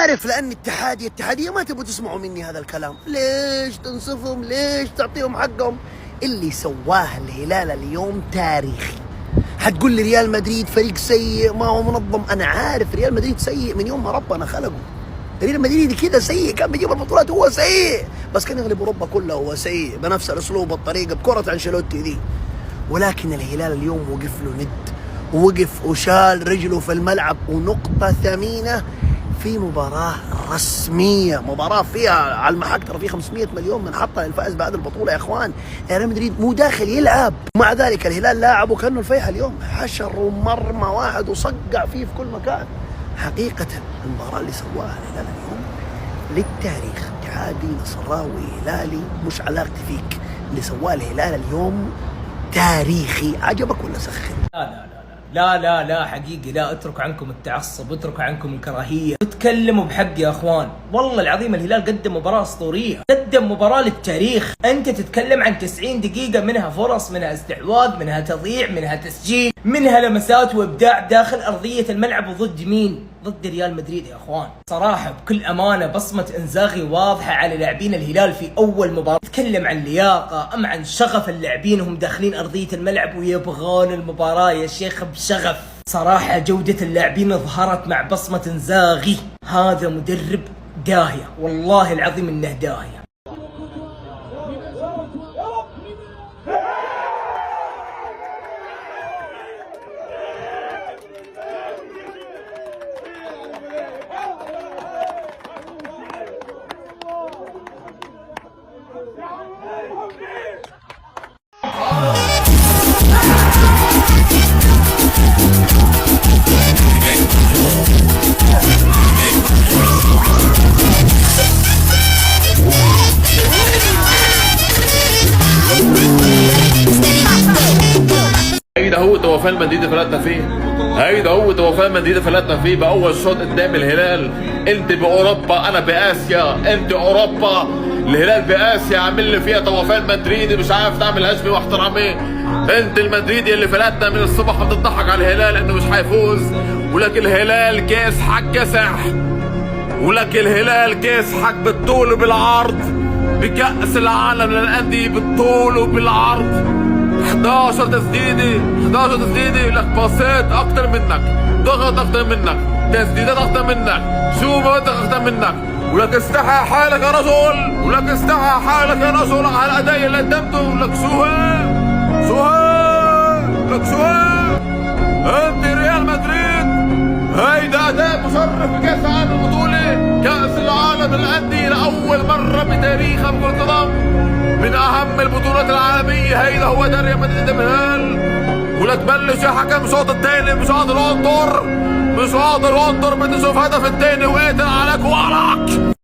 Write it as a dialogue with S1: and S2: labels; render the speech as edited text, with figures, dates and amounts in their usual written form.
S1: عارف لأن اتحادية ما تبغوا تسمعوا مني هذا الكلام. ليش تنصفهم؟ ليش تعطيهم حقهم؟ اللي سواه الهلال اليوم تاريخي. حتقول لي ريال مدريد فريق سيء ما هو منظم، أنا عارف ريال مدريد سيء من يوم ما ربنا خلقه. ريال مدريد كذا سيء، كان بيجيب البطولات هو سيء، بس كان يغلب أوروبا كلها هو سيء بنفس الأسلوب والطريقة بكرة أنشيلوتي دي. ولكن الهلال اليوم وقف له ند، ووقف وشال رجله في الملعب، ونقطة ثمينة في مباراة رسمية، مباراة فيها على المحك ترى في 500 مليون من حطها للفائز بعد البطولة يا اخوان. ريال مدريد مو داخل يلعب، مع ذلك الهلال لاعبه كأنه الفيحة اليوم، حشر مرمى واحد وصقع فيه في كل مكان. حقيقة المباراة اللي سواها الهلال اليوم للتاريخ، اتحادي نصراوي هلالي مش علاقتي فيك، اللي سواه الهلال اليوم تاريخي. عجبك ولا سخن؟
S2: لا حقيقي لا، اتركوا عنكم التعصب، اتركوا عنكم الكراهية، اتكلموا بحق يا اخوان. والله العظيم الهلال قدم مباراة اسطورية، قدم مباراة للتاريخ. انت تتكلم عن 90 دقيقة منها فرص، منها استحواذ، منها تضييع، منها تسجيل، منها لمسات وابداع داخل ارضية الملعب. وضد مين؟ ضد ريال مدريد يا اخوان. صراحة بكل امانة بصمة انزاغي واضحة على لاعبين الهلال في اول مباراة. تتكلم عن لياقة ام عن شغف اللاعبين وهم داخلين ارضية الملعب ويبغون المباراة يا شيخ بشغف. صراحة جودة اللاعبين ظهرت مع بصمة انزاغي. هذا مدرب داهية، والله العظيم انه داهية.
S3: هيدا هو توفان مدريد فلتنا فيه، هيدا هو توفان مدريد فلتنا فيه باول شوط قدام الهلال. انت باوروبا انا باسيا، انت اوروبا الهلال باسيا، عامل لي فيها توفان مدريدي مش عارف تعمل هجمه واحترامي. انت المدريدي اللي فلتنا من الصبح بتضحك على الهلال انه مش حيفوز، ولك الهلال كاس حق كسح، ولك الهلال كاس حق بالطول وبالعرض بكأس العالم للأندية بالطول وبالعرض. 11 تسديده، لك باصات اكتر منك، ضغط اكتر منك، تسديدات اكتر منك، شومات اكتر منك، ولك استحى حالك يا رجل، ولك استحى حالك يا رجل على الاداء اللي قدمته. لك سهيل انت ريال مدريد، هيدا اداء مشرف بكاس العالم البطولة، كأس العالم للأندية لأول مرة بتاريخها بكرة القدم، من أهم البطولات العالمية. هيدا هو ده ريال مدريد الهلال. ولك بلش يا حكم الشوط الثاني، مش قادر انطر، بدي اشوف هدف الثاني وقاتل عليك وعليك.